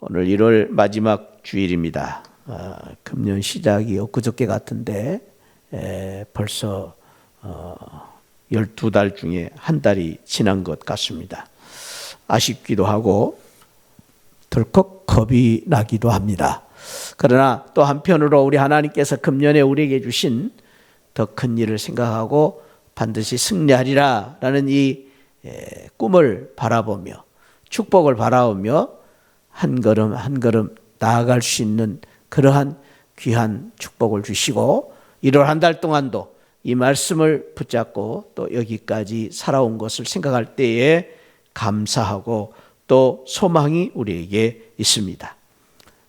오늘 1월 마지막 주일입니다. 금년 시작이 엊그저께 같은데 벌써 12달 중에 한 달이 지난 것 같습니다. 아쉽기도 하고 덜컥 겁이 나기도 합니다. 그러나 또 한편으로 우리 하나님께서 금년에 우리에게 주신 더 큰 일을 생각하고 반드시 승리하리라 라는 이 꿈을 바라보며 축복을 바라보며 한 걸음 한 걸음 나아갈 수 있는 그러한 귀한 축복을 주시고 1월 한 달 동안도 이 말씀을 붙잡고 또 여기까지 살아온 것을 생각할 때에 감사하고 또 소망이 우리에게 있습니다.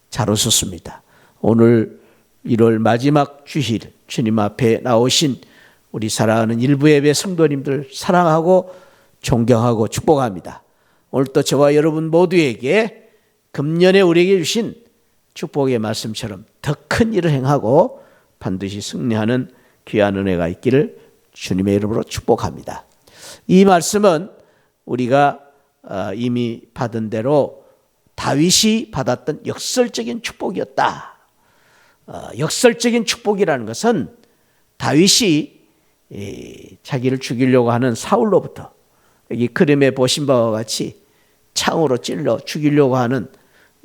잘 오셨습니다. 오늘 1월 마지막 주일 주님 앞에 나오신 우리 사랑하는 일부 예배 성도님들 사랑하고 존경하고 축복합니다. 오늘 또 저와 여러분 모두에게 금년에 우리에게 주신 축복의 말씀처럼 더 큰 일을 행하고 반드시 승리하는 귀한 은혜가 있기를 주님의 이름으로 축복합니다. 이 말씀은 우리가 이미 받은 대로 다윗이 받았던 역설적인 축복이었다. 역설적인 축복이라는 것은 다윗이 자기를 죽이려고 하는 사울로부터 여기 그림에 보신 바와 같이 창으로 찔러 죽이려고 하는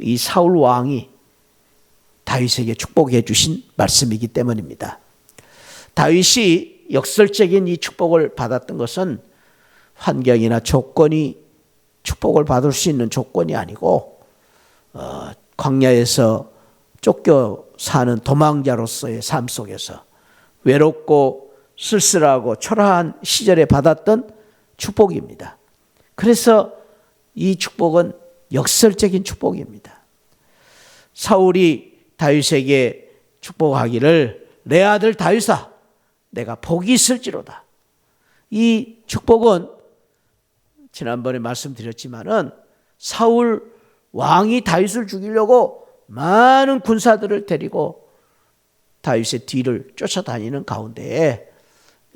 이 사울 왕이 다윗에게 축복해 주신 말씀이기 때문입니다. 다윗이 역설적인 이 축복을 받았던 것은 환경이나 조건이 축복을 받을 수 있는 조건이 아니고 광야에서 쫓겨 사는 도망자로서의 삶 속에서 외롭고 쓸쓸하고 초라한 시절에 받았던 축복입니다. 그래서 이 축복은 역설적인 축복입니다. 사울이 다윗에게 축복하기를 내 아들 다윗아 내가 복이 있을지로다. 이 축복은 지난번에 말씀드렸지만은 사울 왕이 다윗을 죽이려고 많은 군사들을 데리고 다윗의 뒤를 쫓아다니는 가운데에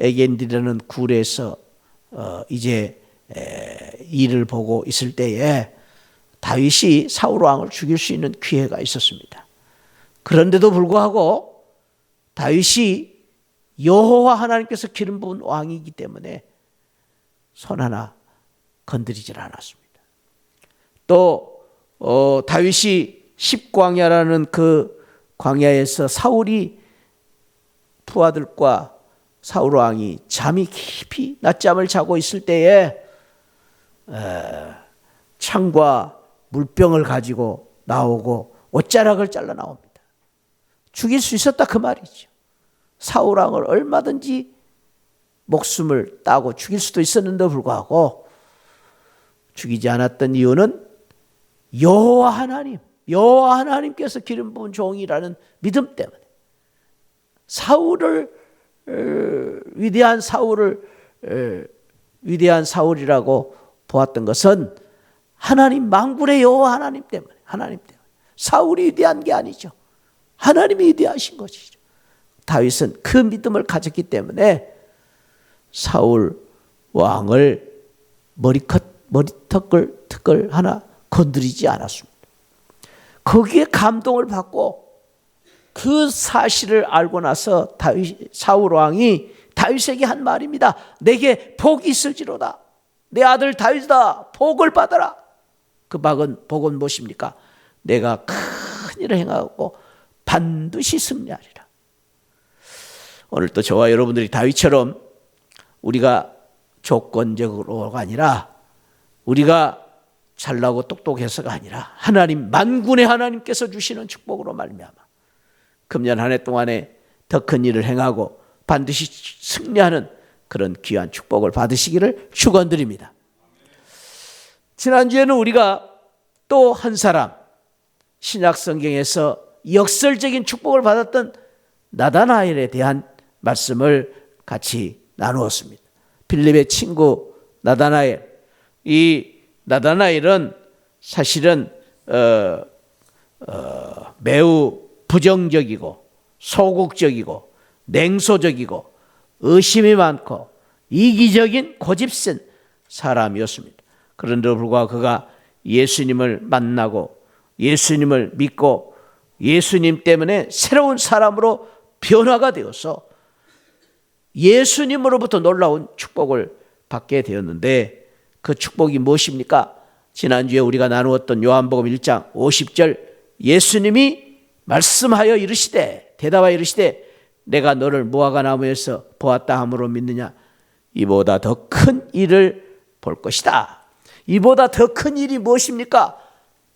에겐디라는 굴에서 이제 일을 보고 있을 때에 다윗이 사울 왕을 죽일 수 있는 기회가 있었습니다. 그런데도 불구하고 다윗이 여호와 하나님께서 기름 부은 왕이기 때문에 손 하나 건드리질 않았습니다. 또 다윗이 십광야라는 그 광야에서 사울이 부하들과 사울 왕이 잠이 깊이 낮잠을 자고 있을 때에 창과 물병을 가지고 나오고 옷자락을 잘라 나옵니다. 죽일 수 있었다 그 말이죠. 사울 왕을 얼마든지 목숨을 따고 죽일 수도 있었는데 불구하고 죽이지 않았던 이유는 여호와 하나님께서 기름 부은 종이라는 믿음 때문에 위대한 사울이라고 보았던 것은 하나님 만군의 여호와 하나님 때문에 사울이 위대한 게 아니죠. 하나님이 위대하신 것이죠. 다윗은 그 믿음을 가졌기 때문에 사울 왕을 머리턱을 하나 건드리지 않았습니다. 거기에 감동을 받고 그 사실을 알고 나서 사울 왕이 다윗에게 한 말입니다. 내게 복이 있을지로다. 내 아들 다윗아 복을 받아라. 그 복은 무엇입니까? 내가 큰 일을 행하고 반드시 승리하리라. 오늘 또 저와 여러분들이 다윗처럼 우리가 조건적으로가 아니라 우리가 잘나고 똑똑해서가 아니라 하나님 만군의 하나님께서 주시는 축복으로 말미암아 금년 한 해 동안에 더 큰 일을 행하고 반드시 승리하는 그런 귀한 축복을 받으시기를 축원드립니다. 지난주에는 우리가 또 한 사람 신약 성경에서 역설적인 축복을 받았던 나다나엘에 대한 말씀을 같이 나누었습니다. 빌립의 친구 나다나엘. 이 나다나엘은 사실은 매우 부정적이고 소극적이고 냉소적이고 의심이 많고 이기적인 고집센 사람이었습니다. 그런데도 불구하고 그가 예수님을 만나고 예수님을 믿고 예수님 때문에 새로운 사람으로 변화가 되어서 예수님으로부터 놀라운 축복을 받게 되었는데 그 축복이 무엇입니까? 지난주에 우리가 나누었던 요한복음 1장 50절 예수님이 말씀하여 이르시되 대답하여 이르시되 내가 너를 무화과 나무에서 보았다 함으로 믿느냐? 이보다 더 큰 일을 볼 것이다. 이보다 더 큰 일이 무엇입니까?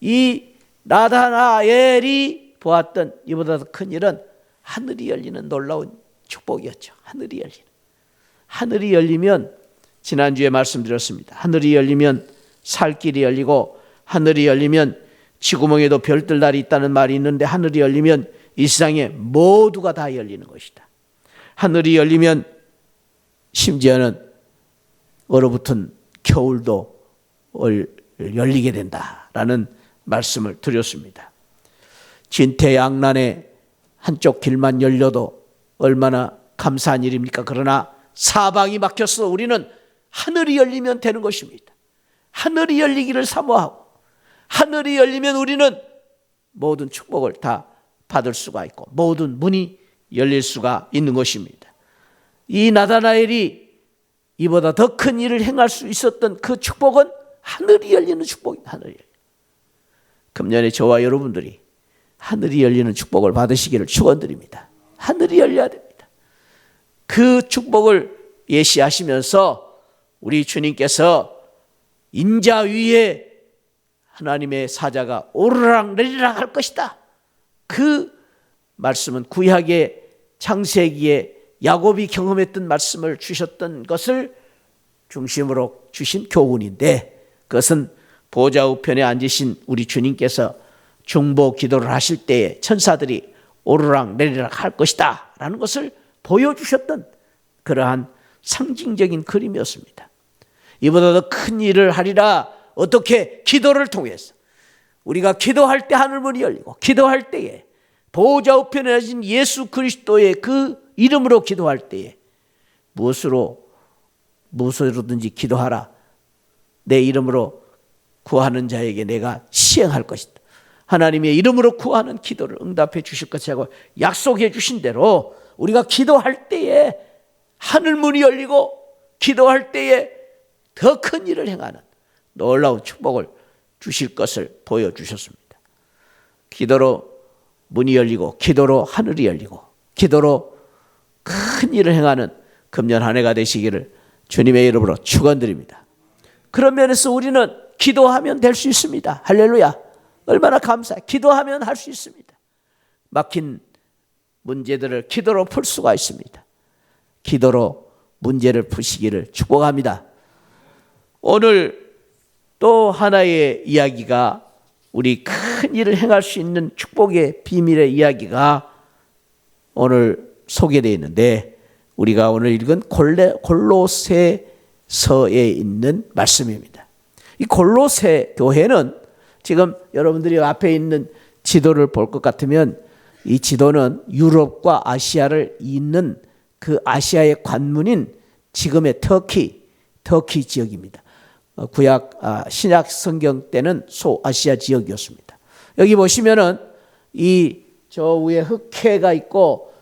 이 나다나엘이 보았던 이보다 더 큰 일은 하늘이 열리는 놀라운 축복이었죠. 하늘이 열리면 지난주에 말씀드렸습니다. 하늘이 열리면 살 길이 열리고 하늘이 열리면 쥐구멍에도 별들날이 있다는 말이 있는데 하늘이 열리면 이 세상에 모두가 다 열리는 것이다. 하늘이 열리면 심지어는 얼어붙은 겨울도 열리게 된다라는 말씀을 드렸습니다. 진퇴양난의 한쪽 길만 열려도 얼마나 감사한 일입니까? 그러나 사방이 막혔어 우리는 하늘이 열리면 되는 것입니다. 하늘이 열리기를 사모하고 하늘이 열리면 우리는 모든 축복을 다 받을 수가 있고 모든 문이 열릴 수가 있는 것입니다. 이 나다나엘이 이보다 더 큰 일을 행할 수 있었던 그 축복은 하늘이 열리는 축복입니다. 하늘이 열리는. 금년에 저와 여러분들이 하늘이 열리는 축복을 받으시기를 축원드립니다. 하늘이 열려야 됩니다. 그 축복을 예시하시면서 우리 주님께서 인자 위에 하나님의 사자가 오르락 내리락 할 것이다. 그 말씀은 구약의 창세기에 야곱이 경험했던 말씀을 주셨던 것을 중심으로 주신 교훈인데 그것은 보좌 우편에 앉으신 우리 주님께서 중보 기도를 하실 때에 천사들이 오르락 내리락 할 것이다 라는 것을 보여주셨던 그러한 상징적인 그림이었습니다. 이보다 더 큰 일을 하리라. 어떻게? 기도를 통해서. 우리가 기도할 때 하늘문이 열리고 기도할 때에 보좌 우편에 앉은 예수 그리스도의 그 이름으로 기도할 때에 무엇으로든지 기도하라. 내 이름으로 구하는 자에게 내가 시행할 것이다. 하나님의 이름으로 구하는 기도를 응답해 주실 것이라고 약속해 주신 대로 우리가 기도할 때에 하늘문이 열리고 기도할 때에 더 큰 일을 행하는 놀라운 축복을 주실 것을 보여주셨습니다. 기도로 문이 열리고 기도로 하늘이 열리고 기도로 큰 일을 행하는 금년 한 해가 되시기를 주님의 이름으로 축원드립니다. 그런 면에서 우리는 기도하면 될 수 있습니다. 할렐루야. 얼마나 감사해. 기도하면 할 수 있습니다. 막힌 문제들을 기도로 풀 수가 있습니다. 기도로 문제를 푸시기를 축복합니다. 오늘 또 하나의 이야기가 우리 큰 일을 행할 수 있는 축복의 비밀의 이야기가 오늘 소개되어 있는데 우리가 오늘 읽은 골로새서에 있는 말씀입니다. 이 골로새 교회는 지금 여러분들이 앞에 있는 지도를 볼 것 같으면 이 지도는 유럽과 아시아를 잇는 그 아시아의 관문인 지금의 터키 지역입니다. 구약 신약 성경 때는 소아시아 지역이었습니다. 여기 보시면은 이 저 위에 흑해가 있고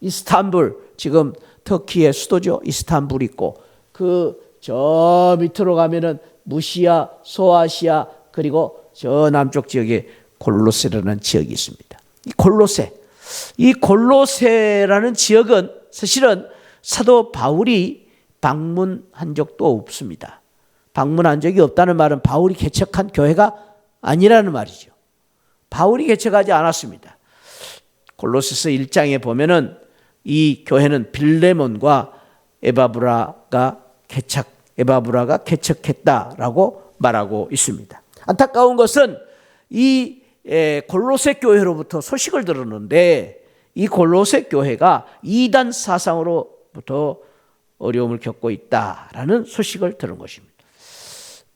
이스탄불 지금 터키의 수도죠. 이스탄불 있고 그 저 밑으로 가면은 무시아, 소아시아 그리고 저 남쪽 지역에 골로새라는 지역이 있습니다. 이 골로새라는 지역은 사실은 사도 바울이 방문한 적도 없습니다. 방문한 적이 없다는 말은 바울이 개척한 교회가 아니라는 말이죠. 바울이 개척하지 않았습니다. 골로새서 1장에 보면은 이 교회는 빌레몬과 에바브라가 개척했다라고 말하고 있습니다. 안타까운 것은 이 골로새 교회로부터 소식을 들었는데 이 골로새 교회가 이단 사상으로부터 어려움을 겪고 있다라는 소식을 들은 것입니다.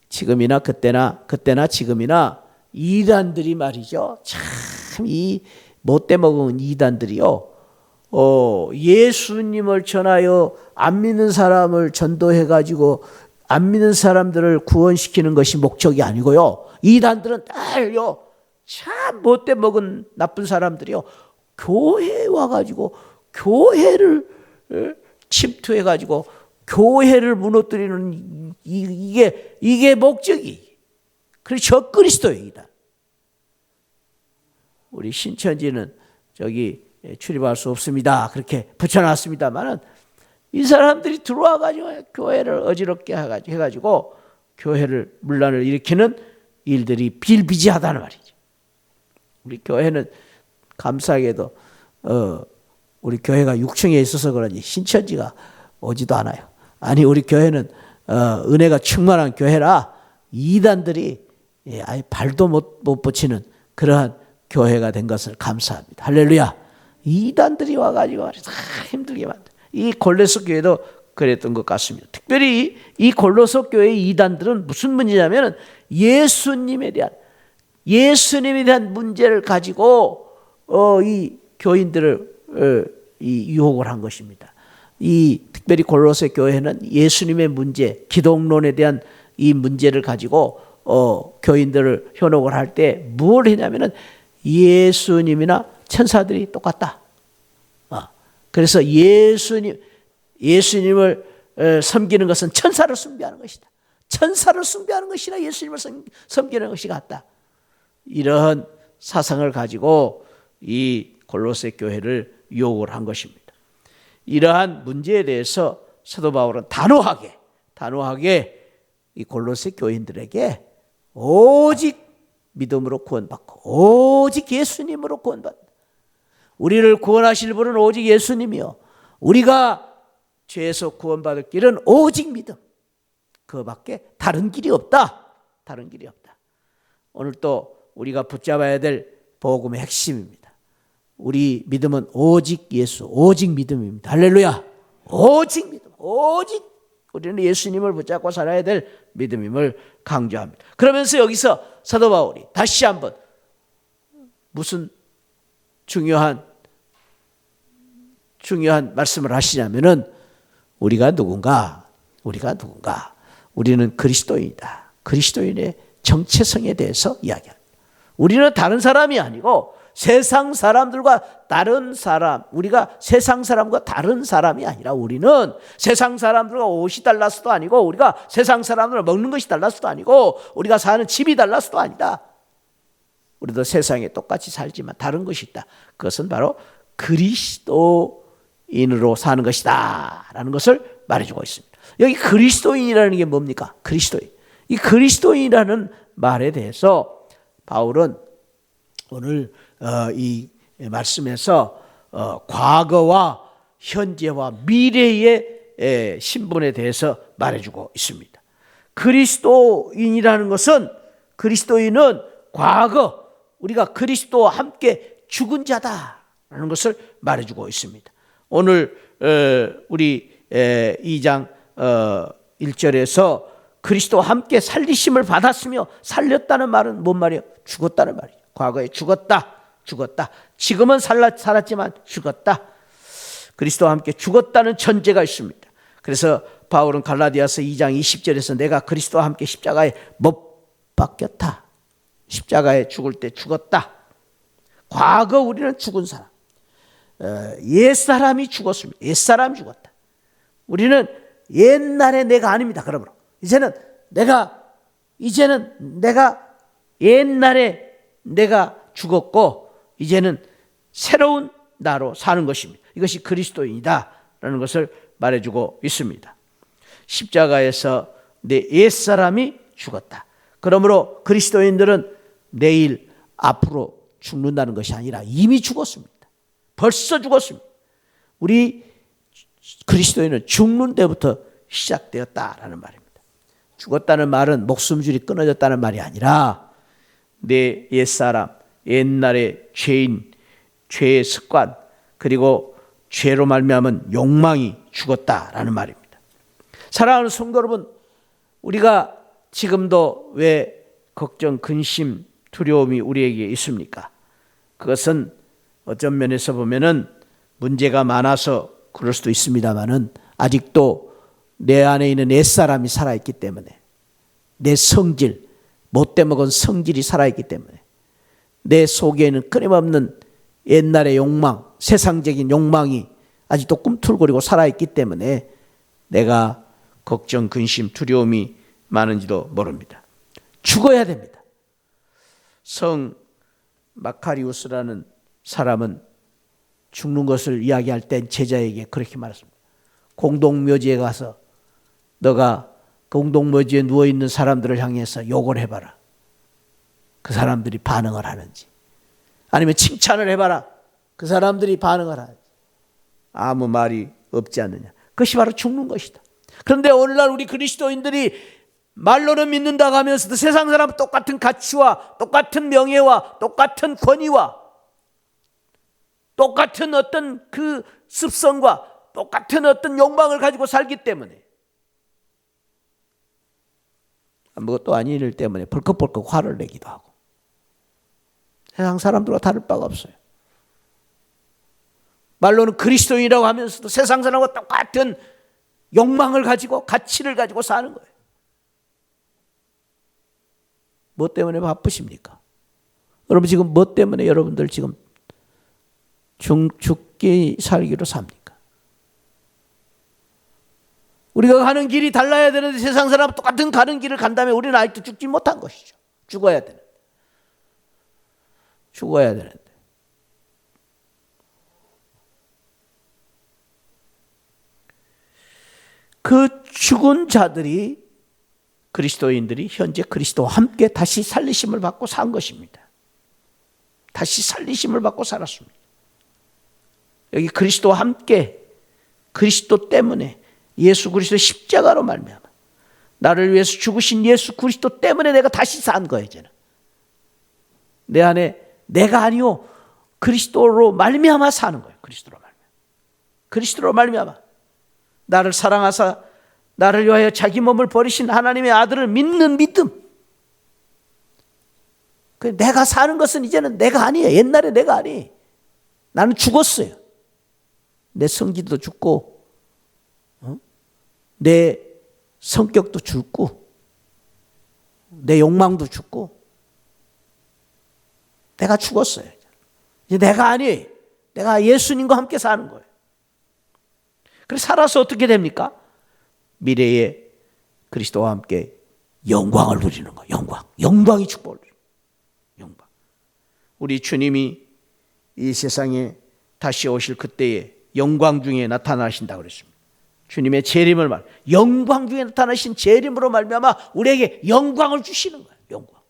지금이나 그때나 지금이나 이단들이 말이죠. 참 이 못돼 먹은 이단들이요. 예수님을 전하여 안 믿는 사람을 전도해가지고 안 믿는 사람들을 구원시키는 것이 목적이 아니고요. 이단들은 딸요 참 못돼 먹은 나쁜 사람들이요 교회에 와가지고 교회를 침투해가지고 교회를 무너뜨리는 이게 목적이. 그래서 저 그리스도이다. 우리 신천지는 저기 출입할 수 없습니다. 그렇게 붙여놨습니다만은 이 사람들이 들어와가지고 교회를 어지럽게 해가지고 교회를 문란을 일으키는 일들이 비일비재하다는 말이죠. 우리 교회는 감사하게도 우리 교회가 6층에 있어서 그런지 신천지가 오지도 않아요. 아니 우리 교회는 은혜가 충만한 교회라 이단들이 아예 발도 못 붙이는 그러한 교회가 된 것을 감사합니다. 할렐루야. 이단들이 와가지고 힘들게 만들. 이 골로새 교회도 그랬던 것 같습니다. 특별히 이 골로새 교회의 이단들은 무슨 문제냐면 예수님에 대한 문제를 가지고 이 교인들을 유혹을 한 것입니다. 이 특별히 골로새 교회는 예수님의 문제, 기독론에 대한 이 문제를 가지고 교인들을 현혹을 할 때 뭘 했냐면은 예수님이나 천사들이 똑같다. 그래서 예수님을 섬기는 것은 천사를 숭배하는 것이다. 천사를 숭배하는 것이나 예수님을 섬기는 것이 같다. 이러한 사상을 가지고 이 골로새 교회를 유혹을 한 것입니다. 이러한 문제에 대해서 사도 바울은 단호하게 이 골로새 교인들에게 오직 믿음으로 구원받고 오직 예수님으로 구원받는다. 우리를 구원하실 분은 오직 예수님이요. 우리가 죄에서 구원받을 길은 오직 믿음. 그밖에 다른 길이 없다. 다른 길이 없다. 오늘 또 우리가 붙잡아야 될 복음의 핵심입니다. 우리 믿음은 오직 예수, 오직 믿음입니다. 할렐루야. 오직 믿음, 오직 우리는 예수님을 붙잡고 살아야 될 믿음임을 강조합니다. 그러면서 여기서 사도 바울이 다시 한번 무슨 중요한 말씀을 하시냐면은 우리가 누군가? 우리는 그리스도인이다. 그리스도인의 정체성에 대해서 이야기합니다. 우리는 다른 사람이 아니고 세상 사람들과 다른 사람, 우리가 세상 사람과 다른 사람이 아니라 우리는 세상 사람들과 옷이 달라서도 아니고 우리가 세상 사람들과 먹는 것이 달라서도 아니고 우리가 사는 집이 달라서도 아니다. 우리도 세상에 똑같이 살지만 다른 것이 있다. 그것은 바로 그리스도인으로 사는 것이다 라는 것을 말해주고 있습니다. 여기 그리스도인이라는 게 뭡니까? 그리스도인. 이 그리스도인이라는 말에 대해서 바울은 오늘 이 말씀에서 과거와 현재와 미래의 신분에 대해서 말해주고 있습니다. 그리스도인이라는 것은 그리스도인은 과거 우리가 그리스도와 함께 죽은 자다라는 것을 말해주고 있습니다. 오늘 우리 2장 1절에서 그리스도와 함께 살리심을 받았으며 살렸다는 말은 뭔 말이에요? 죽었다는 말이에요. 과거에 죽었다. 지금은 살았지만 죽었다. 그리스도와 함께 죽었다는 전제가 있습니다. 그래서 바울은 갈라디아서 2장 20절에서 내가 그리스도와 함께 십자가에 못 박혔다. 십자가에 죽을 때 죽었다. 과거 우리는 죽은 사람. 옛사람이 죽었습니다. 옛사람이 죽었다. 우리는 옛날의 내가 아닙니다. 그러므로 이제는 내가 옛날에 내가 죽었고 이제는 새로운 나로 사는 것입니다. 이것이 그리스도인이다라는 것을 말해주고 있습니다. 십자가에서 내 옛사람이 죽었다. 그러므로 그리스도인들은 내일 앞으로 죽는다는 것이 아니라 이미 죽었습니다. 벌써 죽었습니다. 우리 그리스도인은 죽는 데부터 시작되었다라는 말입니다. 죽었다는 말은 목숨줄이 끊어졌다는 말이 아니라 내 옛사람, 옛날의 죄인, 죄의 습관, 그리고 죄로 말미암은 욕망이 죽었다라는 말입니다. 사랑하는 성도 여러분, 우리가 지금도 왜 걱정, 근심, 두려움이 우리에게 있습니까? 그것은 어떤 면에서 보면은 문제가 많아서 그럴 수도 있습니다만은 아직도 내 안에 있는 옛사람이 살아있기 때문에 내 성질, 못돼 먹은 성질이 살아있기 때문에 내 속에는 끊임없는 옛날의 욕망, 세상적인 욕망이 아직도 꿈틀거리고 살아있기 때문에 내가 걱정, 근심, 두려움이 많은지도 모릅니다. 죽어야 됩니다. 성 마카리우스라는 사람은 죽는 것을 이야기할 땐 제자에게 그렇게 말했습니다. 공동묘지에 가서 너가 공동묘지에 누워있는 사람들을 향해서 욕을 해봐라. 그 사람들이 반응을 하는지. 아니면 칭찬을 해봐라. 그 사람들이 반응을 하는지. 아무 말이 없지 않느냐. 그것이 바로 죽는 것이다. 그런데 오늘날 우리 그리스도인들이 말로는 믿는다고 하면서도 세상 사람 똑같은 가치와 똑같은 명예와 똑같은 권위와 똑같은 어떤 그 습성과 똑같은 어떤 욕망을 가지고 살기 때문에 아무것도 아닌 일 때문에 벌컥벌컥 화를 내기도 하고 세상 사람들과 다를 바가 없어요. 말로는 그리스도인이라고 하면서도 세상 사람과 똑같은 욕망을 가지고 가치를 가지고 사는 거예요. 뭐 때문에 바쁘십니까? 여러분 지금 뭐 때문에 여러분들 지금 죽기 살기로 삽니까? 우리가 가는 길이 달라야 되는데 세상 사람 똑같은 가는 길을 간다면 우리는 아직도 죽지 못한 것이죠. 죽어야 되는데. 그 죽은 자들이 그리스도인들이 현재 그리스도와 함께 다시 살리심을 받고 산 것입니다. 다시 살리심을 받고 살았습니다. 여기 그리스도와 함께 그리스도 때문에 예수 그리스도 십자가로 말미암아 나를 위해서 죽으신 예수 그리스도 때문에 내가 다시 산 거예요. 저는 내 안에 내가 아니요 그리스도로 말미암아 사는 거예요. 그리스도로 말미암아 나를 사랑하사 나를 위하여 자기 몸을 버리신 하나님의 아들을 믿는 믿음. 내가 사는 것은 이제는 내가 아니에요. 옛날에 내가 아니에요. 나는 죽었어요. 내 성질도 죽고 내 성격도 죽고 내 욕망도 죽고 내가 죽었어요. 이제 내가 아니에요. 내가 예수님과 함께 사는 거예요. 그래서 살아서 어떻게 됩니까? 미래에 그리스도와 함께 영광을 누리는 거예요. 영광이 축복을 누리는 거예요. 영광. 우리 주님이 이 세상에 다시 오실 그때에 영광 중에 나타나신다고 그랬습니다. 주님의 재림을 말, 영광 중에 나타나신 재림으로 말미암아 우리에게 영광을 주시는 거예요. 영광.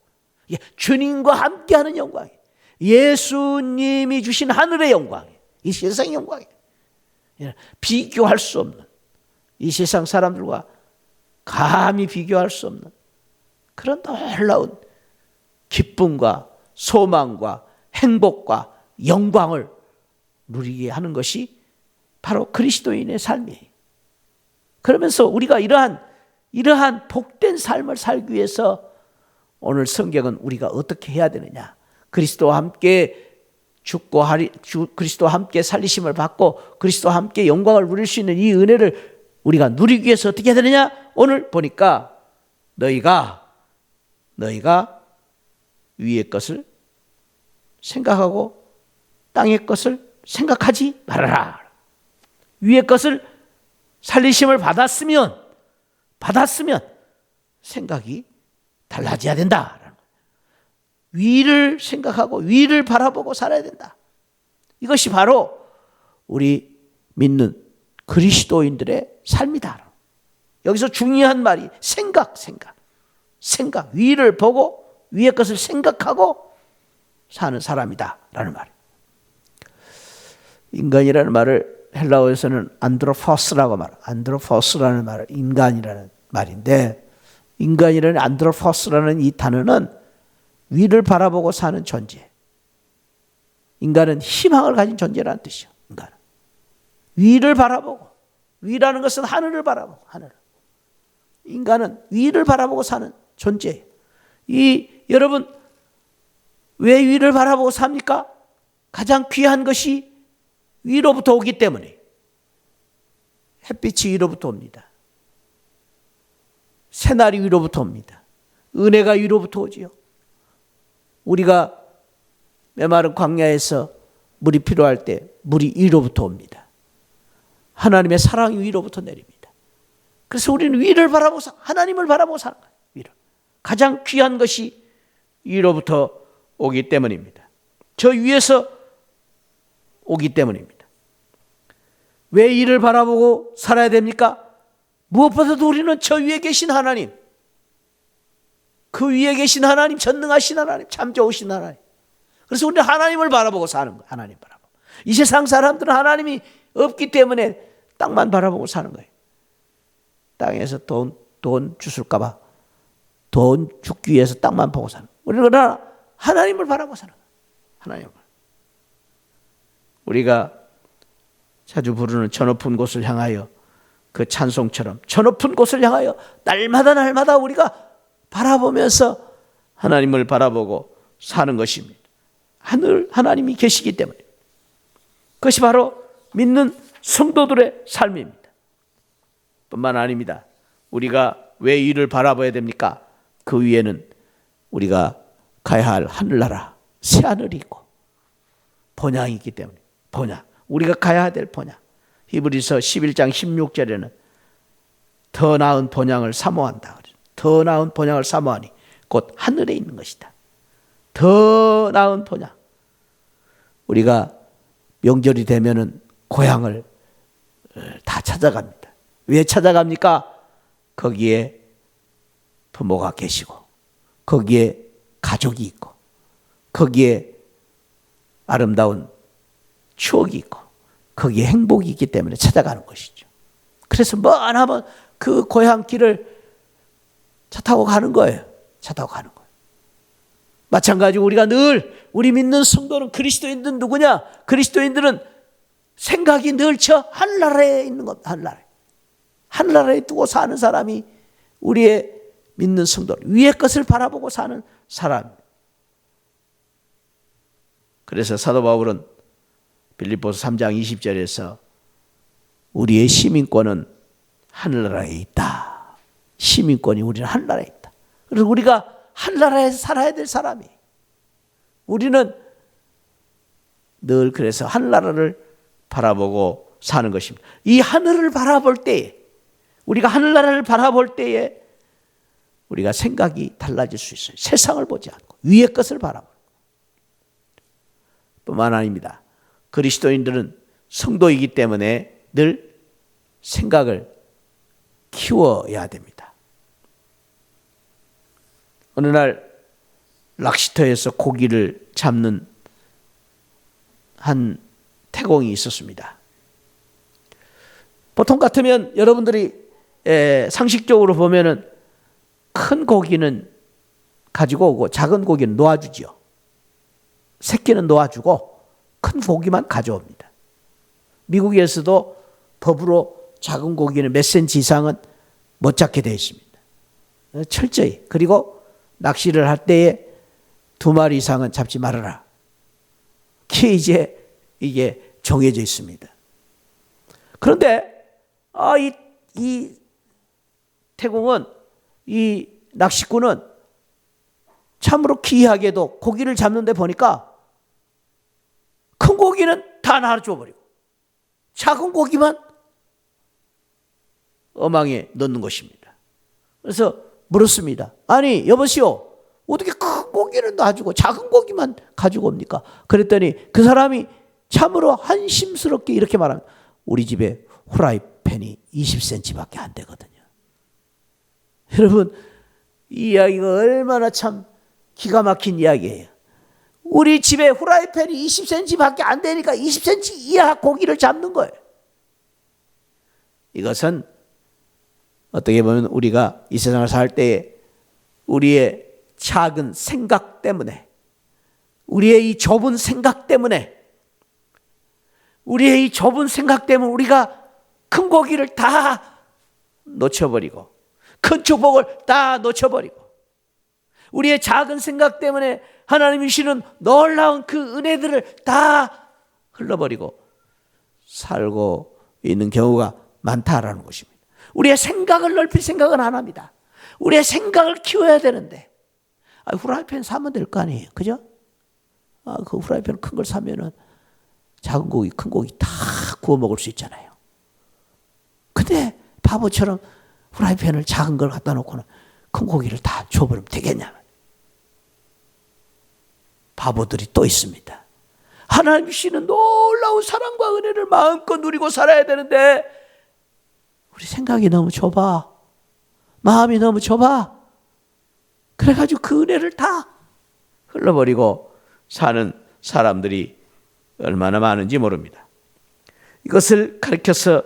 예, 주님과 함께하는 영광이에요. 예수님이 주신 하늘의 영광이에요. 이 세상의 영광이에요. 비교할 수 없는 이 세상 사람들과 감히 비교할 수 없는 그런 놀라운 기쁨과 소망과 행복과 영광을 누리게 하는 것이 바로 그리스도인의 삶이에요. 그러면서 우리가 이러한 복된 삶을 살기 위해서 오늘 성경은 우리가 어떻게 해야 되느냐. 그리스도와 함께 죽고 그리스도와 함께 살리심을 받고 그리스도와 함께 영광을 누릴 수 있는 이 은혜를 우리가 누리기 위해서 어떻게 해야 되느냐. 오늘 보니까 너희가 위의 것을 생각하고 땅의 것을 생각하지 말아라. 위의 것을 살리심을 받았으면 생각이 달라져야 된다. 위를 생각하고 위를 바라보고 살아야 된다. 이것이 바로 우리 믿는 그리스도인들의 삶이다. 여기서 중요한 말이 생각. 위를 보고 위의 것을 생각하고 사는 사람이다라는 말이에요. 인간이라는 말을 헬라어에서는 안드로포스라고 말해요. 안드로포스라는 말은 인간이라는 말인데 인간이라는 안드로포스라는 이 단어는 위를 바라보고 사는 존재. 인간은 희망을 가진 존재라는 뜻이에요. 인간은. 위를 바라보고 위라는 것은 하늘을 바라보고 하늘을. 인간은 위를 바라보고 사는 존재예요. 여러분 왜 위를 바라보고 삽니까? 가장 귀한 것이 위로부터 오기 때문에 햇빛이 위로부터 옵니다. 새날이 위로부터 옵니다. 은혜가 위로부터 오지요. 우리가 메마른 광야에서 물이 필요할 때 물이 위로부터 옵니다. 하나님의 사랑이 위로부터 내립니다. 그래서 우리는 위를 바라보고 하나님을 바라보고 사는 거예요. 위를. 가장 귀한 것이 위로부터 오기 때문입니다. 저 위에서 오기 때문입니다. 왜 이를 바라보고 살아야 됩니까? 무엇보다도 우리는 저 위에 계신 하나님, 그 위에 계신 하나님, 전능하신 하나님, 참 좋으신 하나님. 그래서 우리는 하나님을 바라보고 사는 거예요. 하나님 바라보고. 이 세상 사람들은 하나님이 없기 때문에 땅만 바라보고 사는 거예요. 땅에서 돈 주술까 봐 돈 죽기 위해서 땅만 보고 사는 거예요. 우리는 그러나 하나님을 바라보고 사는 거예요. 하나님을. 우리가 자주 부르는 저 높은 곳을 향하여, 그 찬송처럼 저 높은 곳을 향하여 날마다 우리가 바라보면서 하나님을 바라보고 사는 것입니다. 하나님이 계시기 때문에. 그것이 바로 믿는 성도들의 삶입니다. 뿐만 아닙니다. 우리가 왜 이를 바라봐야 됩니까? 그 위에는 우리가 가야 할 하늘나라, 새하늘이 있고 본향이 있기 때문에. 본향, 우리가 가야 될 본향. 히브리서 11장 16절에는 더 나은 본향을 사모한다. 더 나은 본향을 사모하니 곧 하늘에 있는 것이다. 더 나은 본향. 우리가 명절이 되면은 고향을 다 찾아갑니다. 왜 찾아갑니까? 거기에 부모가 계시고, 거기에 가족이 있고, 거기에 아름다운 추억이 있고, 거기에 행복이 있기 때문에 찾아가는 것이죠. 그래서 머나먼 그 고향 길을 차 타고 가는 거예요. 차 타고 가는 거예요. 마찬가지로 우리가 늘, 우리 믿는 성도는, 그리스도인들은 누구냐? 그리스도인들은 생각이 늘 저 하늘나라에 있는 것, 하늘나라에. 하늘나라에 두고 사는 사람이 우리의 믿는 성도, 위의 것을 바라보고 사는 사람입니다. 그래서 사도 바울은 빌립보서 3장 20절에서 우리의 시민권은 하늘나라에 있다. 시민권이 우리는 하늘나라에 있다. 그래서 우리가 하늘나라에서 살아야 될 사람이, 우리는 늘 그래서 하늘나라를 바라보고 사는 것입니다. 이 하늘을 바라볼 때에, 우리가 하늘나라를 바라볼 때에 우리가 생각이 달라질 수 있어요. 세상을 보지 않고 위의 것을 바라보고. 뿐만 아닙니다. 그리스도인들은 성도이기 때문에 늘 생각을 키워야 됩니다. 어느 날 낚시터에서 고기를 잡는 한 태공이 있었습니다. 보통 같으면 여러분들이 상식적으로 보면은 큰 고기는 가지고 오고 작은 고기는 놓아주지요. 새끼는 놓아주고 큰 고기만 가져옵니다. 미국에서도 법으로 작은 고기는 몇 센치 이상은 못 잡게 되어 있습니다. 철저히. 그리고 낚시를 할 때에 2마리 이상은 잡지 말아라. 케이지에 이게 정해져 있습니다. 그런데 이 태공은, 이 낚시꾼은 참으로 기이하게도 고기를 잡는데 보니까 큰 고기는 다 놔줘버리고 작은 고기만 어망에 넣는 것입니다. 그래서 물었습니다. 아니 여보시오, 어떻게 큰 고기는 놔주고 작은 고기만 가지고 옵니까? 그랬더니 그 사람이 참으로 한심스럽게 이렇게 말합니다. 우리 집에 후라이팬이 20cm밖에 안 되거든요. 여러분, 이 이야기가 얼마나 참 기가 막힌 이야기예요. 우리 집에 후라이팬이 20cm밖에 안 되니까 20cm 이하 고기를 잡는 거예요. 이것은 어떻게 보면 우리가 이 세상을 살 때에 우리의 작은 생각 때문에, 우리의 이 좁은 생각 때문에, 우리의 이 좁은 생각 때문에 우리가 큰 고기를 다 놓쳐버리고 큰 축복을 다 놓쳐버리고, 우리의 작은 생각 때문에 하나님이 주시는 놀라운 그 은혜들을 다 흘러버리고 살고 있는 경우가 많다라는 것입니다. 우리의 생각을 넓힐 생각은 안 합니다. 우리의 생각을 키워야 되는데, 후라이팬 사면 될 거 아니에요. 그죠? 그 후라이팬 큰 걸 사면은 작은 고기, 큰 고기 다 구워 먹을 수 있잖아요. 근데 바보처럼 후라이팬을 작은 걸 갖다 놓고는 큰 고기를 다 줘버리면 되겠냐? 바보들이 또 있습니다. 하나님 주시는 놀라운 사랑과 은혜를 마음껏 누리고 살아야 되는데 우리 생각이 너무 좁아. 마음이 너무 좁아. 그래가지고 그 은혜를 다 흘러버리고 사는 사람들이 얼마나 많은지 모릅니다. 이것을 가르쳐서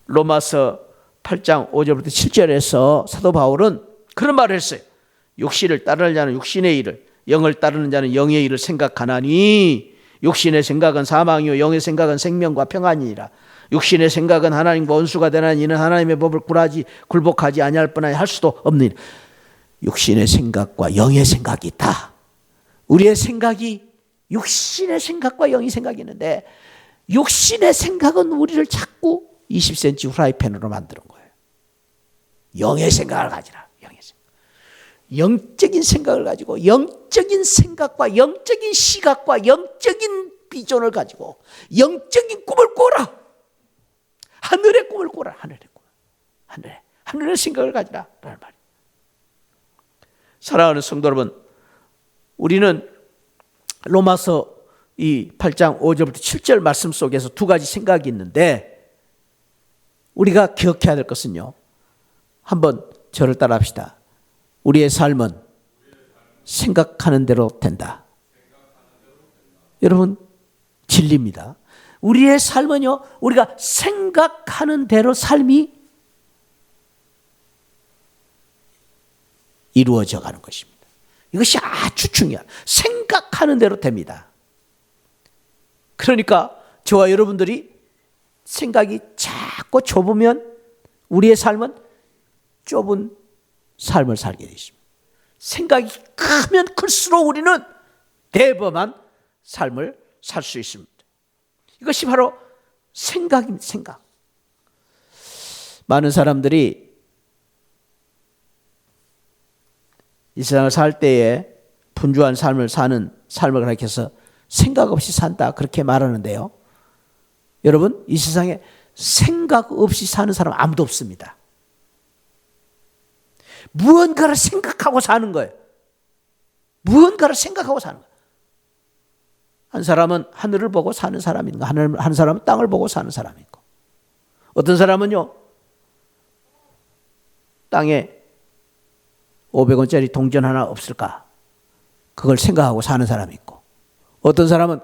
로마서 8장 5절부터 7절에서 사도 바울은 그런 말을 했어요. 육신을 따르는 자는 육신의 일을, 영을 따르는 자는 영의 일을 생각하나니 육신의 생각은 사망이요 영의 생각은 생명과 평안이니라. 육신의 생각은 하나님과 원수가 되나니 이는 하나님의 법을 굴복하지 아니할 뻔하니 할 수도 없느니라. 육신의 생각과 영의 생각이 있다. 우리의 생각이 육신의 생각과 영의 생각이 있는데 육신의 생각은 우리를 자꾸 20cm 후라이팬으로 만드는 거예요. 영의 생각을 가지라. 영의 생각. 영적인 생각을 가지고 영적인 생각과 영적인 시각과 영적인 비전을 가지고 영적인 꿈을 꿔라. 하늘의 꿈을 꿔라. 하늘의 꿈. 하늘의 생각을 가지라. 라는 말이에요. 사랑하는 성도 여러분, 우리는 로마서 이 8장 5절부터 7절 말씀 속에서 두 가지 생각이 있는데 우리가 기억해야 될 것은요. 한번 저를 따라합시다. 우리의 삶은 생각하는 대로 된다. 여러분, 진리입니다. 우리의 삶은요, 우리가 생각하는 대로 삶이 이루어져 가는 것입니다. 이것이 아주 중요해요. 생각하는 대로 됩니다. 그러니까 저와 여러분들이 생각이 자꾸 좁으면 우리의 삶은 좁은 삶을 살게 되십니다. 생각이 크면 클수록 우리는 대범한 삶을 살 수 있습니다. 이것이 바로 생각입니다. 생각. 많은 사람들이 이 세상을 살 때에 분주한 삶을 사는 삶을 가리켜서 생각 없이 산다 그렇게 말하는데요. 여러분, 이 세상에 생각 없이 사는 사람 아무도 없습니다. 무언가를 생각하고 사는 거예요. 무언가를 생각하고 사는 거예요. 한 사람은 하늘을 보고 사는 사람이 있고 한 사람은 땅을 보고 사는 사람이 있고 어떤 사람은요 땅에 500원짜리 동전 하나 없을까 그걸 생각하고 사는 사람이 있고 어떤 사람은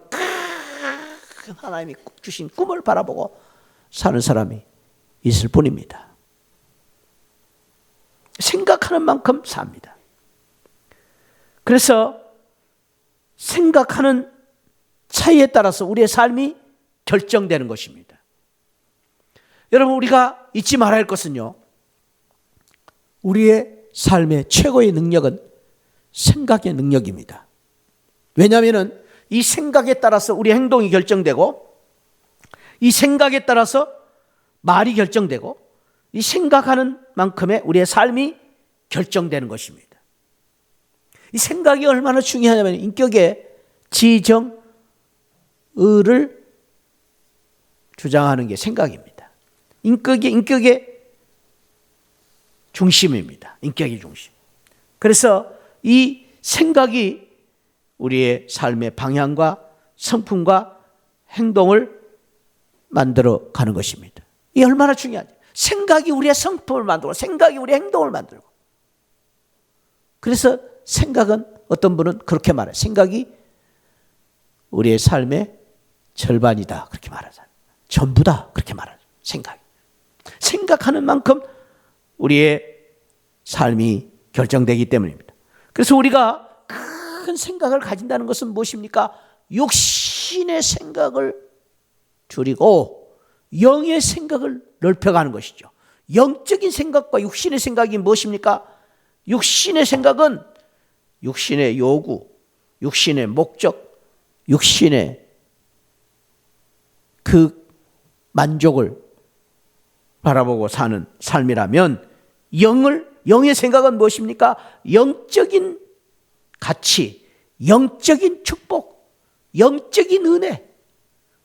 하나님이 주신 꿈을 바라보고 사는 사람이 있을 뿐입니다. 생각하는 만큼 삽니다. 그래서 생각하는 차이에 따라서 우리의 삶이 결정되는 것입니다. 여러분, 우리가 잊지 말아야 할 것은요, 우리의 삶의 최고의 능력은 생각의 능력입니다. 왜냐하면 이 생각에 따라서 우리 행동이 결정되고 이 생각에 따라서 말이 결정되고 이 생각하는 만큼의 우리의 삶이 결정되는 것입니다. 이 생각이 얼마나 중요하냐면 인격의 지정, 의를 주장하는 게 생각입니다. 인격의 중심입니다. 인격의 중심. 그래서 이 생각이 우리의 삶의 방향과 성품과 행동을 만들어 가는 것입니다. 이 얼마나 중요하죠. 생각이 우리의 성품을 만들고 생각이 우리의 행동을 만들고. 그래서 생각은 어떤 분은 그렇게 말해요. 생각이 우리의 삶의 절반이다. 그렇게 말하잖아요. 전부다. 그렇게 말하죠. 생각이. 생각하는 만큼 우리의 삶이 결정되기 때문입니다. 그래서 우리가 큰 생각을 가진다는 것은 무엇입니까? 육신의 생각을 줄이고 영의 생각을 넓혀가는 것이죠. 영적인 생각과 육신의 생각이 무엇입니까? 육신의 생각은 육신의 요구, 육신의 목적, 육신의 그 만족을 바라보고 사는 삶이라면 영을 영의 생각은 무엇입니까? 영적인 가치, 영적인 축복, 영적인 은혜.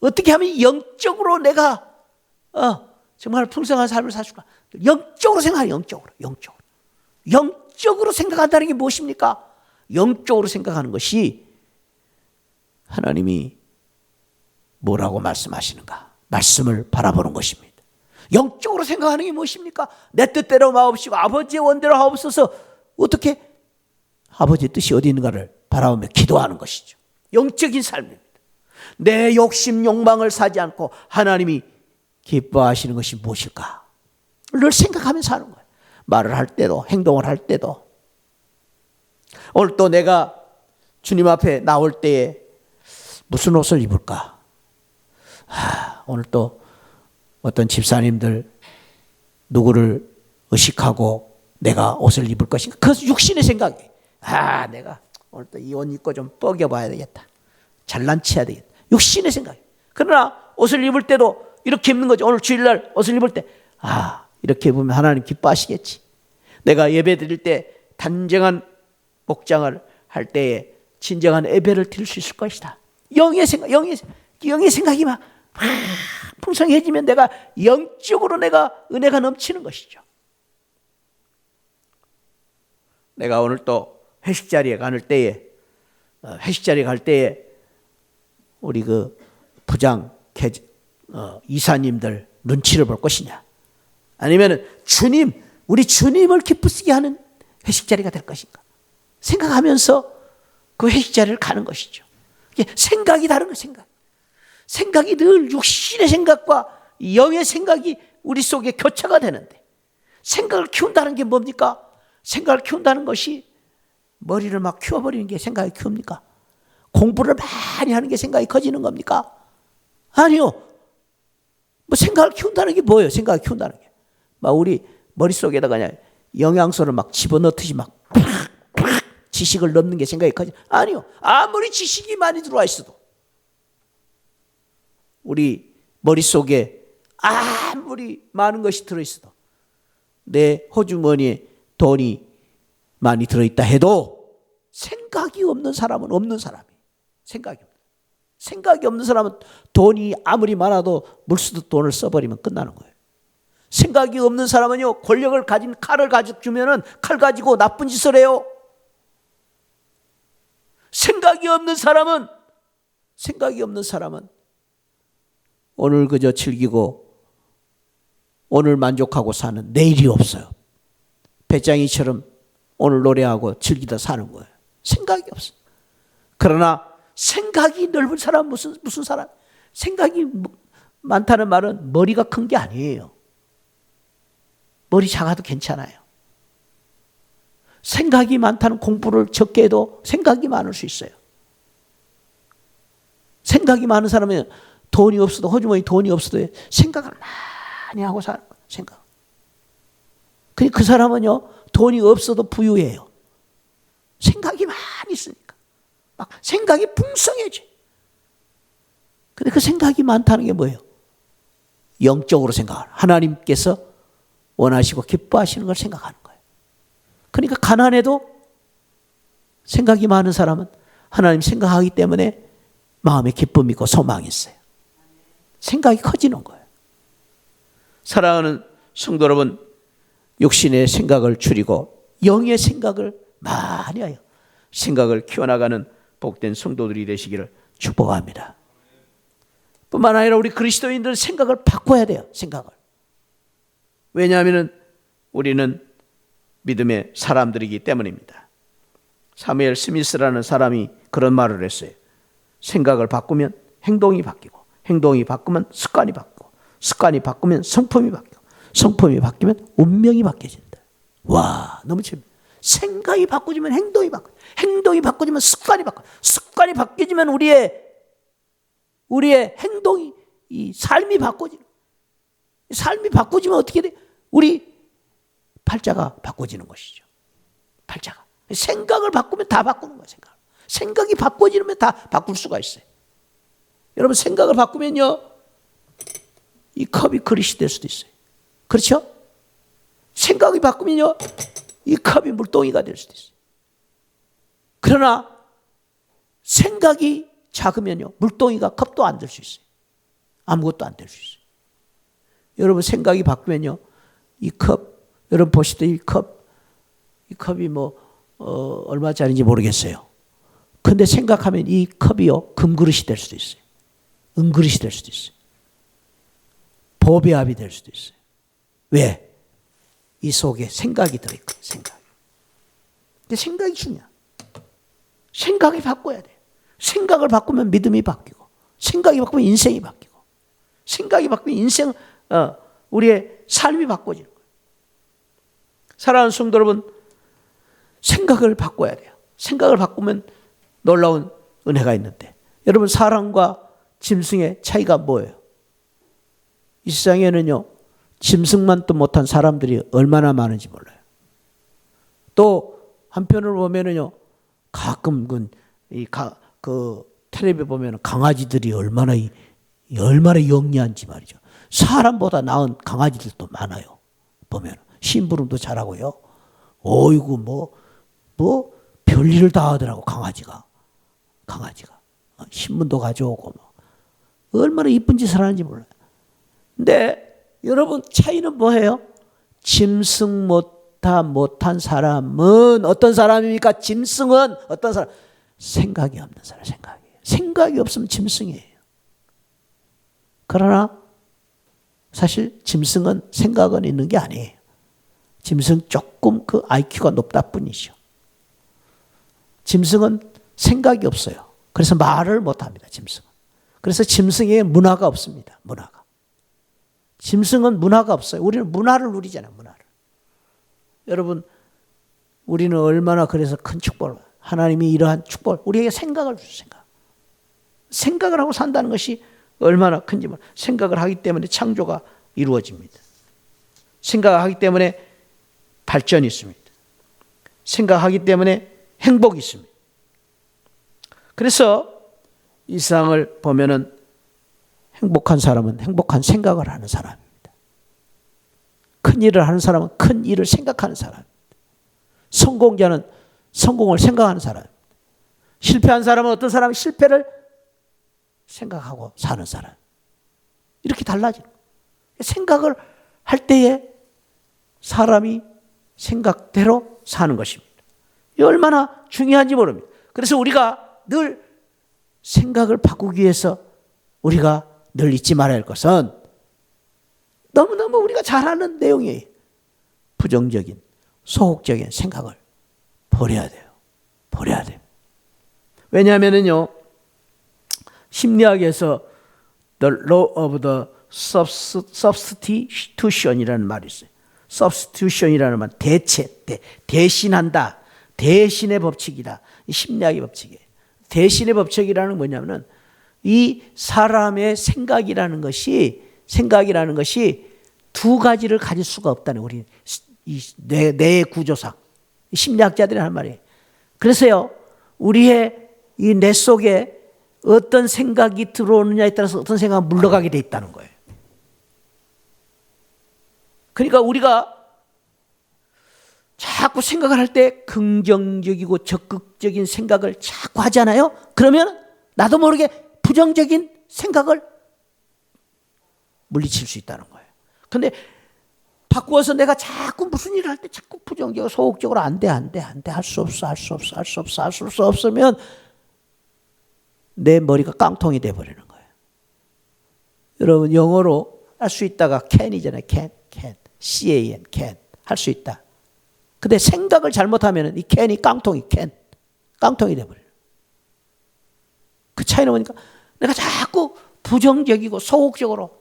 어떻게 하면 영적으로 내가 정말 풍성한 삶을 살수가? 영적으로 생각하는 영적으로. 영적으로 생각한다는 게 무엇입니까? 영적으로 생각하는 것이 하나님이 뭐라고 말씀하시는가? 말씀을 바라보는 것입니다. 영적으로 생각하는 게 무엇입니까? 내 뜻대로 마옵시고 아버지의 원대로 하옵소서. 어떻게? 아버지의 뜻이 어디 있는가를 바라보며 기도하는 것이죠. 영적인 삶입니다. 내 욕심, 욕망을 사지 않고 하나님이 기뻐하시는 것이 무엇일까? 늘 생각하면서 하는 거예요. 말을 할 때도, 행동을 할 때도. 오늘 또 내가 주님 앞에 나올 때에 무슨 옷을 입을까? 오늘 또 어떤 집사님들 누구를 의식하고 내가 옷을 입을 것인가? 그것은 육신의 생각이. 내가 오늘 또 이 옷 입고 좀 뻐겨봐야 되겠다. 잘난 체해야 되겠다. 육신의 생각이. 그러나 옷을 입을 때도 이렇게 입는 거죠. 오늘 주일날 옷을 입을 때 이렇게 입으면 하나님 기뻐하시겠지. 내가 예배 드릴 때 단정한 목장을 할 때에 진정한 예배를 드릴 수 있을 것이다. 영의 생각이 막 풍성해지면 내가 영적으로 내가 은혜가 넘치는 것이죠. 내가 오늘 또 회식 자리에 갈 때에 우리 그 부장 이사님들 눈치를 볼 것이냐, 아니면은 우리 주님을 기쁘시게 하는 회식 자리가 될 것인가 생각하면서 그 회식 자리를 가는 것이죠. 이게 생각이 다른 거예요. 생각이 늘 육신의 생각과 영의 생각이 우리 속에 교차가 되는데, 생각을 키운다는 게 뭡니까? 생각을 키운다는 것이 머리를 막 키워버리는 게 생각이 키웁니까? 공부를 많이 하는 게 생각이 커지는 겁니까? 아니요. 생각을 키운다는 게 뭐예요? 생각을 키운다는 게 막 우리 머릿속에다가 그냥 영양소를 막 집어넣듯이 막 지식을 넣는 게 생각이 커지. 아니요. 아무리 지식이 많이 들어와 있어도, 우리 머릿속에 아무리 많은 것이 들어있어도, 내 호주머니에 돈이 많이 들어있다 해도 생각이 없는 사람은 없는 사람이에요. 생각이 없는 사람은 돈이 아무리 많아도 물쓰듯 돈을 써버리면 끝나는 거예요. 생각이 없는 사람은요, 권력을 가진 칼을 주면은 칼 가지고 나쁜 짓을 해요. 생각이 없는 사람은 오늘 그저 즐기고 오늘 만족하고 사는 내일이 없어요. 배짱이처럼 오늘 노래하고 즐기다 사는 거예요. 생각이 없어요. 그러나 생각이 넓은 사람, 무슨 사람? 생각이 많다는 말은 머리가 큰 게 아니에요. 머리 작아도 괜찮아요. 생각이 많다는, 공부를 적게 해도 생각이 많을 수 있어요. 생각이 많은 사람은 돈이 없어도, 호주머니 돈이 없어도 생각을 많이 하고 사는 거예요. 생각. 그 사람은요, 돈이 없어도 부유해요. 생각이 많이 있으니까. 막 생각이 풍성해져. 근데 그 생각이 많다는 게 뭐예요? 영적으로 생각하는, 하나님께서 원하시고 기뻐하시는 걸 생각하는 거예요. 그러니까 가난해도 생각이 많은 사람은 하나님 생각하기 때문에 마음에 기쁨이 있고 소망이 있어요. 생각이 커지는 거예요. 사랑하는 성도 여러분, 육신의 생각을 줄이고 영의 생각을 많이 하여 생각을 키워나가는 복된 성도들이 되시기를 축복합니다. 뿐만 아니라 우리 그리스도인들은 생각을 바꿔야 돼요. 생각을. 왜냐하면 우리는 믿음의 사람들이기 때문입니다. 사무엘 스미스라는 사람이 그런 말을 했어요. 생각을 바꾸면 행동이 바뀌고, 행동이 바꾸면 습관이 바뀌고, 습관이 바꾸면 성품이 바뀌고, 성품이 바뀌면 운명이 바뀌어진다. 와, 너무 재밌다. 생각이 바꾸지면 행동이 바뀌고, 행동이 바꾸지면 습관이 바뀌고, 습관이 바뀌어지면 우리의 행동이, 이 삶이 바꿔지는. 삶이 바꿔지면 어떻게 돼? 우리 팔자가 바꿔지는 것이죠. 팔자가. 생각을 바꾸면 다 바꾸는 거예요. 생각이 바꿔지면 다 바꿀 수가 있어요. 여러분, 생각을 바꾸면요, 이 컵이 그릇이 될 수도 있어요. 그렇죠? 생각이 바꾸면요, 이 컵이 물동이가 될 수도 있어요. 그러나 생각이 작으면요, 물동이가 컵도 안 될 수 있어요. 아무것도 안 될 수 있어요. 여러분 생각이 바뀌면요, 이 컵, 여러분 보시던 이 컵이 얼마짜리인지 모르겠어요. 근데 생각하면 이 컵이요, 금그릇이 될 수도 있어요. 은그릇이 될 수도 있어요. 보배압이 될 수도 있어요. 왜? 이 속에 생각이 들어있거든요. 생각. 근데 생각이 중요해요. 생각이 바꿔야 돼요. 생각을 바꾸면 믿음이 바뀌고, 생각이 바꾸면 인생이 바뀌고, 생각이 바꾸면 우리의 삶이 바꿔지는 거예요. 사랑하는 성도 여러분, 생각을 바꿔야 돼요. 생각을 바꾸면 놀라운 은혜가 있는데, 여러분 사람과 짐승의 차이가 뭐예요? 이 세상에는요, 짐승만 또 못한 사람들이 얼마나 많은지 몰라요. 또 한편으로 보면은요, 가끔 텔레비에 보면 강아지들이 얼마나 영리한지 말이죠. 사람보다 나은 강아지들도 많아요. 보면 심부름도 잘하고요. 어이구 별일을 다 하더라고. 강아지가 신문도 가져오고 얼마나 이쁜 짓을 하는지 몰라요. 근데 여러분 차이는 뭐예요? 짐승 못한 사람은 어떤 사람입니까? 짐승은 어떤 사람? 생각이 없는 사람. 생각이 없으면 짐승이에요. 그러나 사실 짐승은 생각은 있는 게 아니에요. 짐승 조금 그 IQ가 높다 뿐이죠. 짐승은 생각이 없어요. 그래서 말을 못합니다. 짐승은. 그래서 짐승에 문화가 없습니다. 문화가. 짐승은 문화가 없어요. 우리는 문화를 누리잖아요. 문화를. 여러분 우리는 얼마나 그래서 큰 축복을, 하나님이 이러한 축복을 우리에게 생각을 주세요. 생각을 하고 산다는 것이 얼마나 큰지 몰라요. 생각을 하기 때문에 창조가 이루어집니다. 생각을 하기 때문에 발전이 있습니다. 생각하기 때문에 행복이 있습니다. 그래서 이 세상을 보면은 행복한 사람은 행복한 생각을 하는 사람입니다. 큰 일을 하는 사람은 큰 일을 생각하는 사람입니다. 성공자는 성공을 생각하는 사람입니다. 실패한 사람은 어떤 사람은 실패를 생각하고 사는 사람. 이렇게 달라지는 거예요. 생각을 할 때에 사람이 생각대로 사는 것입니다. 이 얼마나 중요한지 모릅니다. 그래서 우리가 늘 생각을 바꾸기 위해서 우리가 늘 잊지 말아야 할 것은 너무너무 우리가 잘 아는 내용이에요. 부정적인, 소극적인 생각을 버려야 돼요. 버려야 돼요. 왜냐하면요, 심리학에서 The Law of the Substitution이라는 말이 있어요. Substitution이라는 말, 대신한다. 대신의 법칙이다. 심리학의 법칙이에요. 대신의 법칙이라는 건 뭐냐면은 이 사람의 생각이라는 것이 두 가지를 가질 수가 없다는, 우리 이 뇌의 구조상 심리학자들이 하는 말이에요. 그래서요, 우리의 이 뇌 속에 어떤 생각이 들어오느냐에 따라서 어떤 생각이 물러가게 돼 있다는 거예요. 그러니까 우리가 자꾸 생각을 할 때 긍정적이고 적극적인 생각을 자꾸 하잖아요. 그러면 나도 모르게 부정적인 생각을 물리칠 수 있다는 거예요. 근데 바꾸어서 내가 자꾸 무슨 일을 할 때 자꾸 부정적으로 소극적으로 안 돼, 할 수 없으면 내 머리가 깡통이 돼버리는 거예요. 여러분 영어로 할 수 있다가 can이잖아요. can, can, 할 수 있다. 근데 생각을 잘못하면 이 can이 깡통이 돼버려요. 그 차이는 뭐니까 내가 자꾸 부정적이고 소극적으로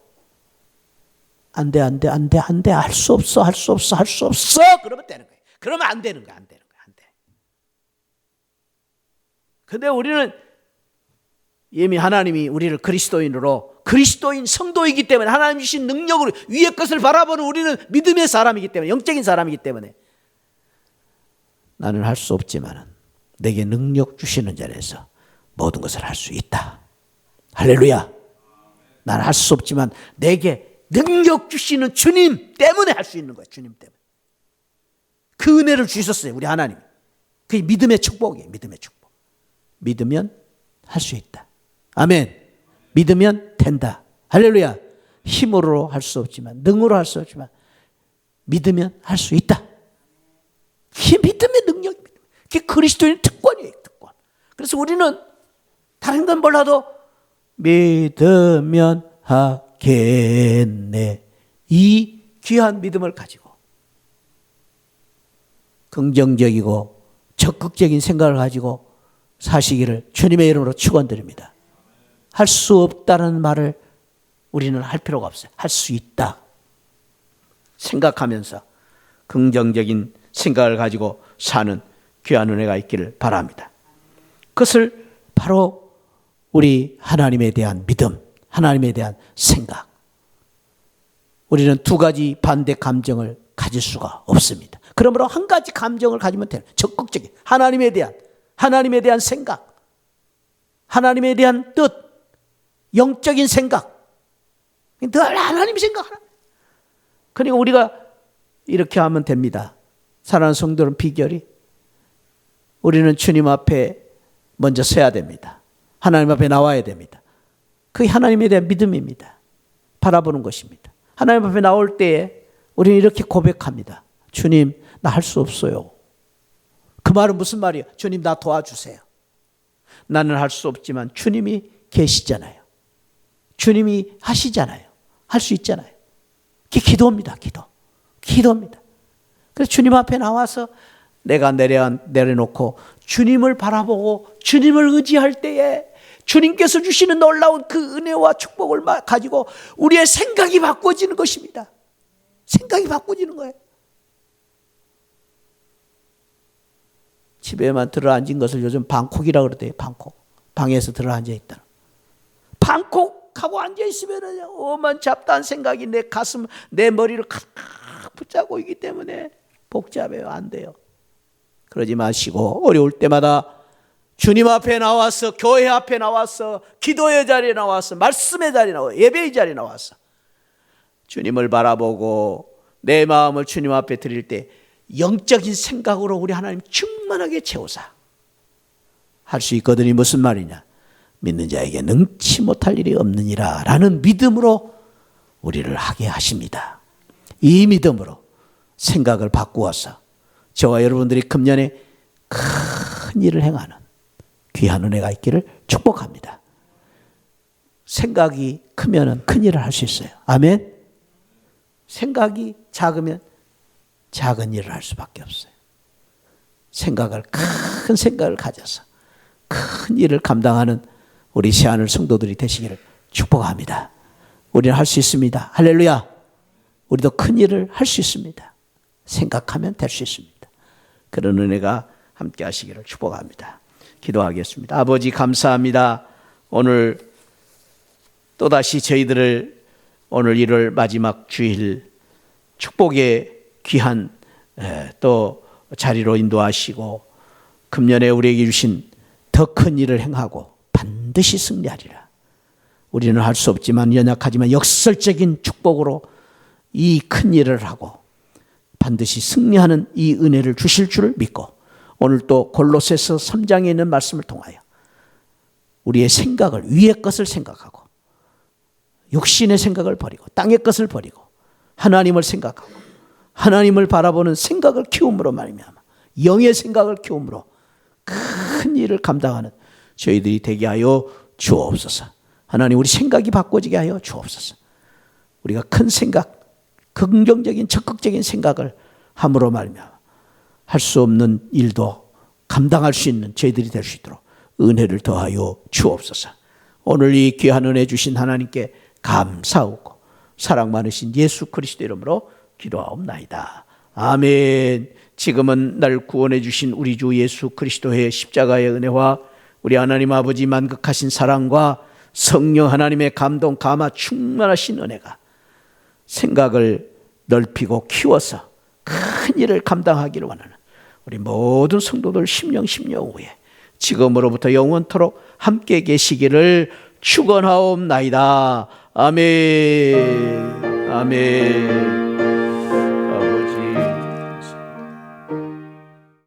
안 돼, 할 수 없어. 그러면 되는 거예요. 그러면 안 되는 거야. 근데 우리는 이미 하나님이 우리를 그리스도인 성도이기 때문에 하나님 주신 능력으로 위의 것을 바라보는 우리는 믿음의 사람이기 때문에, 영적인 사람이기 때문에 나는 할 수 없지만 내게 능력 주시는 자리에서 모든 것을 할 수 있다. 할렐루야. 나는 할 수 없지만 내게 능력 주시는 주님 때문에 할 수 있는 거예요. 주님 때문에. 그 은혜를 주셨어요, 우리 하나님. 그게 믿음의 축복이에요. 믿음의 축복. 믿으면 할 수 있다. 아멘. 믿으면 된다. 할렐루야. 힘으로 할 수 없지만, 능으로 할 수 없지만 믿으면 할 수 있다. 그게 믿음의 능력입니다. 그게 그리스도인의 특권이에요. 특권. 그래서 우리는 다른 건 몰라도 믿으면 하겠네. 이 귀한 믿음을 가지고 긍정적이고 적극적인 생각을 가지고 사시기를 주님의 이름으로 축원드립니다. 할 수 없다는 말을 우리는 할 필요가 없어요. 할 수 있다. 생각하면서 긍정적인 생각을 가지고 사는 귀한 은혜가 있기를 바랍니다. 그것을 바로 우리 하나님에 대한 믿음, 하나님에 대한 생각. 우리는 두 가지 반대 감정을 가질 수가 없습니다. 그러므로 한 가지 감정을 가지면 돼요. 적극적인 하나님에 대한 생각, 하나님에 대한 뜻, 영적인 생각. 늘 하나님 생각하라. 그러니까 우리가 이렇게 하면 됩니다. 사랑하는 성도는 비결이 우리는 주님 앞에 먼저 서야 됩니다. 하나님 앞에 나와야 됩니다. 그게 하나님에 대한 믿음입니다. 바라보는 것입니다. 하나님 앞에 나올 때에 우리는 이렇게 고백합니다. 주님, 나 할 수 없어요. 그 말은 무슨 말이에요? 주님, 나 도와주세요. 나는 할 수 없지만 주님이 계시잖아요. 주님이 하시잖아요. 할 수 있잖아요. 그게 기도입니다. 기도입니다. 그래서 주님 앞에 나와서 내가 내려놓고 주님을 바라보고 주님을 의지할 때에 주님께서 주시는 놀라운 그 은혜와 축복을 가지고 우리의 생각이 바꿔지는 것입니다. 생각이 바꿔지는 거예요. 집에만 들어앉은 것을 요즘 방콕이라고 그러대요. 방콕. 방에서 들어앉아 있다. 방콕하고 앉아있으면 오만 잡다한 생각이 내 가슴, 내 머리를 가득 붙잡고 있기 때문에 복잡해요. 안 돼요. 그러지 마시고 어려울 때마다 주님 앞에 나와서, 교회 앞에 나와서, 기도의 자리에 나와서, 말씀의 자리에 나와서, 예배의 자리에 나와서 주님을 바라보고 내 마음을 주님 앞에 드릴 때 영적인 생각으로 우리 하나님 충만하게 채우사 할 수 있거든요. 무슨 말이냐? 믿는 자에게 능치 못할 일이 없느니라 라는 믿음으로 우리를 하게 하십니다. 이 믿음으로 생각을 바꾸어서 저와 여러분들이 금년에 큰 일을 행하는 귀한 은혜가 있기를 축복합니다. 생각이 크면 큰 일을 할 수 있어요. 아멘. 생각이 작으면 작은 일을 할 수밖에 없어요. 큰 생각을 가져서 큰 일을 감당하는 우리 새하늘 성도들이 되시기를 축복합니다. 우리는 할 수 있습니다. 할렐루야. 우리도 큰 일을 할 수 있습니다. 생각하면 될 수 있습니다. 그런 은혜가 함께 하시기를 축복합니다. 기도하겠습니다. 아버지 감사합니다. 오늘 또다시 저희들을 오늘 1월 마지막 주일 축복의 귀한 또 자리로 인도하시고 금년에 우리에게 주신 더 큰 일을 행하고 반드시 승리하리라. 우리는 할 수 없지만 연약하지만 역설적인 축복으로 이 큰 일을 하고 반드시 승리하는 이 은혜를 주실 줄을 믿고 오늘 또 골로새서 3장에 있는 말씀을 통하여 우리의 생각을 위의 것을 생각하고 육신의 생각을 버리고 땅의 것을 버리고 하나님을 생각하고 하나님을 바라보는 생각을 키움으로 말미암아 영의 생각을 키움으로 큰 일을 감당하는 저희들이 되게 하여 주옵소서. 하나님 우리 생각이 바꿔지게 하여 주옵소서. 우리가 큰 생각, 긍정적인 적극적인 생각을 함으로 말미암아 할 수 없는 일도 감당할 수 있는 저희들이 될 수 있도록 은혜를 더하여 주옵소서. 오늘 이 귀한 은혜 주신 하나님께 감사하고 사랑 많으신 예수 그리스도 이름으로 기도하옵나이다. 아멘. 지금은 날 구원해 주신 우리 주 예수 그리스도의 십자가의 은혜와 우리 하나님 아버지 만극하신 사랑과 성령 하나님의 감동 감화 충만하신 은혜가 생각을 넓히고 키워서 큰 일을 감당하기를 원하는 우리 모든 성도들 심령 후에 지금으로부터 영원토록 함께 계시기를 축원하옵나이다. 아멘. 아멘.